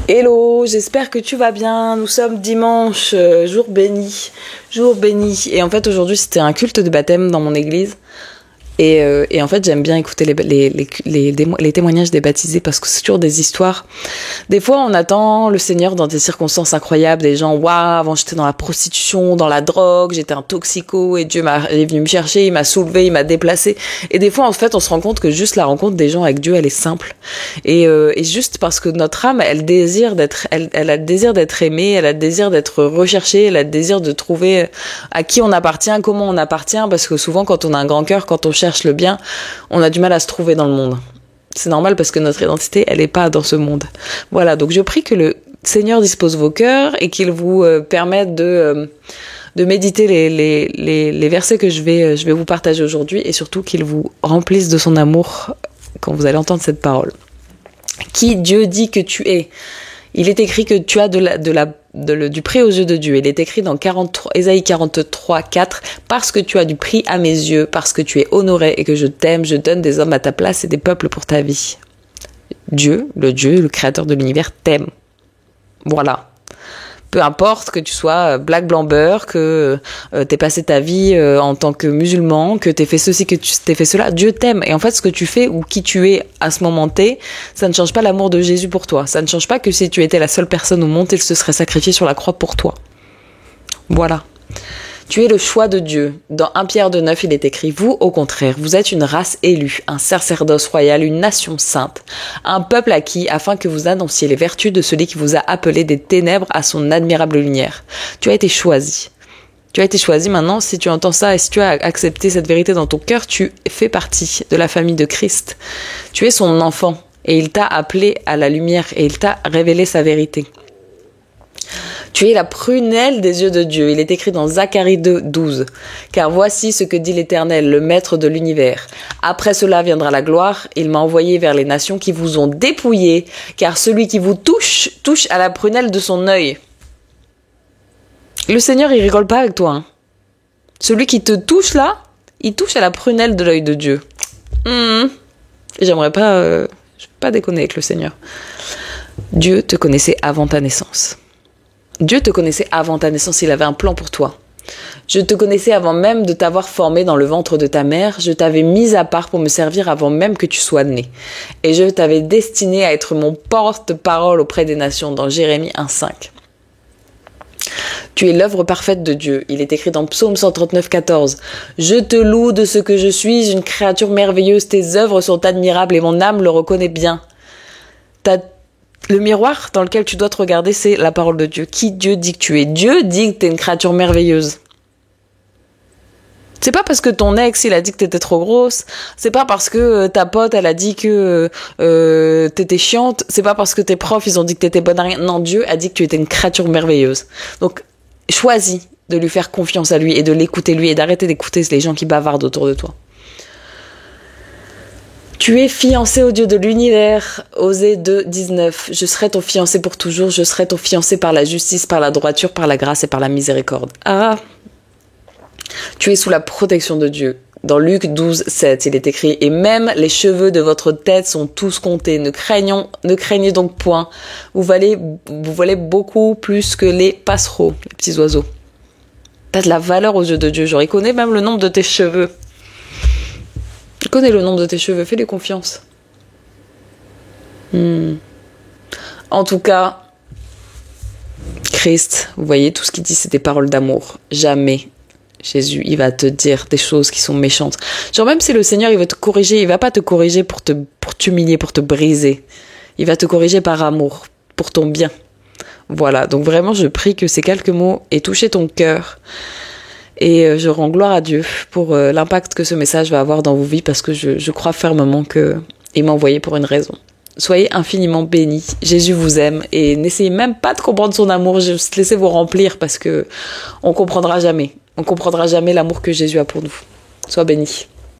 Hello, j'espère que tu vas bien. Nous sommes dimanche, jour béni, jour béni. Et en fait, aujourd'hui, c'était un culte de baptême dans mon église. Et en fait, j'aime bien écouter les témoignages des baptisés parce que c'est toujours des histoires. Des fois, on attend le Seigneur dans des circonstances incroyables. Des gens, waouh, avant j'étais dans la prostitution, dans la drogue, j'étais un toxico et Dieu est venu me chercher, il m'a soulevé, il m'a déplacé. Et des fois, en fait, on se rend compte que juste la rencontre des gens avec Dieu, elle est simple. Et juste parce que notre âme, elle a le désir d'être aimée, elle a le désir d'être recherchée, elle a le désir de trouver à qui on appartient, comment on appartient, parce que souvent, quand on a un grand cœur, quand on cherche le bien, on a du mal à se trouver dans le monde. C'est normal parce que notre identité, elle est pas dans ce monde. Voilà, donc je prie que le Seigneur dispose vos cœurs et qu'il vous permette de méditer les versets que je vais vous partager aujourd'hui et surtout qu'il vous remplisse de son amour quand vous allez entendre cette parole. Qui Dieu dit que tu es? Il est écrit que tu as du prix aux yeux de Dieu. Il est écrit dans Ésaïe 43, 4, parce que tu as du prix à mes yeux, parce que tu es honoré et que je t'aime, je donne des hommes à ta place et des peuples pour ta vie. Dieu, le créateur de l'univers, t'aime. Voilà. Peu importe que tu sois black, blanc, beurre, que t'aies passé ta vie en tant que musulman, que t'aies fait ceci, que tu t'aies fait cela, Dieu t'aime. Et en fait, ce que tu fais ou qui tu es à ce moment T, ça ne change pas l'amour de Jésus pour toi. Ça ne change pas que si tu étais la seule personne au monde, il se serait sacrifié sur la croix pour toi. Voilà. Tu es le choix de Dieu. Dans 1 Pierre 2,9, il est écrit, vous, au contraire, vous êtes une race élue, un sacerdoce royal, une nation sainte, un peuple acquis afin que vous annonciez les vertus de celui qui vous a appelé des ténèbres à son admirable lumière. Tu as été choisi. Tu as été choisi maintenant, si tu entends ça et si tu as accepté cette vérité dans ton cœur, tu fais partie de la famille de Christ. Tu es son enfant et il t'a appelé à la lumière et il t'a révélé sa vérité. Tu es la prunelle des yeux de Dieu. Il est écrit dans Zacharie 2, 12. Car voici ce que dit l'Éternel, le Maître de l'univers. Après cela viendra la gloire. Il m'a envoyé vers les nations qui vous ont dépouillé, car celui qui vous touche à la prunelle de son œil. Le Seigneur, il rigole pas avec toi. Hein. Celui qui te touche là, il touche à la prunelle de l'œil de Dieu. J'aimerais pas, je vais pas déconner avec le Seigneur. Dieu te connaissait avant ta naissance. Dieu te connaissait avant ta naissance, il avait un plan pour toi. Je te connaissais avant même de t'avoir formé dans le ventre de ta mère, je t'avais mis à part pour me servir avant même que tu sois né. Et je t'avais destiné à être mon porte-parole auprès des nations, dans Jérémie 1,5. Tu es l'œuvre parfaite de Dieu. Il est écrit dans Psaume 139, 14. Je te loue de ce que je suis, une créature merveilleuse, tes œuvres sont admirables et mon âme le reconnaît bien. Le miroir dans lequel tu dois te regarder, c'est la parole de Dieu. Qui Dieu dit que tu es? Dieu dit que t'es une créature merveilleuse. C'est pas parce que ton ex, il a dit que t'étais trop grosse. C'est pas parce que ta pote, elle a dit que t'étais chiante. C'est pas parce que tes profs, ils ont dit que t'étais bonne à rien. Non, Dieu a dit que tu étais une créature merveilleuse. Donc, choisis de lui faire confiance à lui et de l'écouter lui et d'arrêter d'écouter les gens qui bavardent autour de toi. Tu es fiancé au Dieu de l'univers, Osée 2, 19. Je serai ton fiancé pour toujours, je serai ton fiancé par la justice, par la droiture, par la grâce et par la miséricorde. Ah! Tu es sous la protection de Dieu. Dans Luc 12, 7, il est écrit « Et même les cheveux de votre tête sont tous comptés. Ne craignez donc point. Vous valez beaucoup plus que les passereaux, les petits oiseaux. » T'as de la valeur aux yeux de Dieu. Genre, il connaît même le nombre de tes cheveux. Il connaît le nombre de tes cheveux, fais-lui confiance. En tout cas, Christ, vous voyez, tout ce qu'il dit, c'est des paroles d'amour. Jamais Jésus, il va te dire des choses qui sont méchantes. Genre même si le Seigneur, il va te corriger, il va pas te corriger pour t'humilier, pour te briser. Il va te corriger par amour, pour ton bien. Voilà, donc vraiment, je prie que ces quelques mots aient touché ton cœur. Et je rends gloire à Dieu pour l'impact que ce message va avoir dans vos vies parce que je crois fermement qu'il m'a envoyé pour une raison. Soyez infiniment bénis. Jésus vous aime et n'essayez même pas de comprendre son amour. Juste laissez vous remplir parce que on comprendra jamais. On comprendra jamais l'amour que Jésus a pour nous. Sois bénis.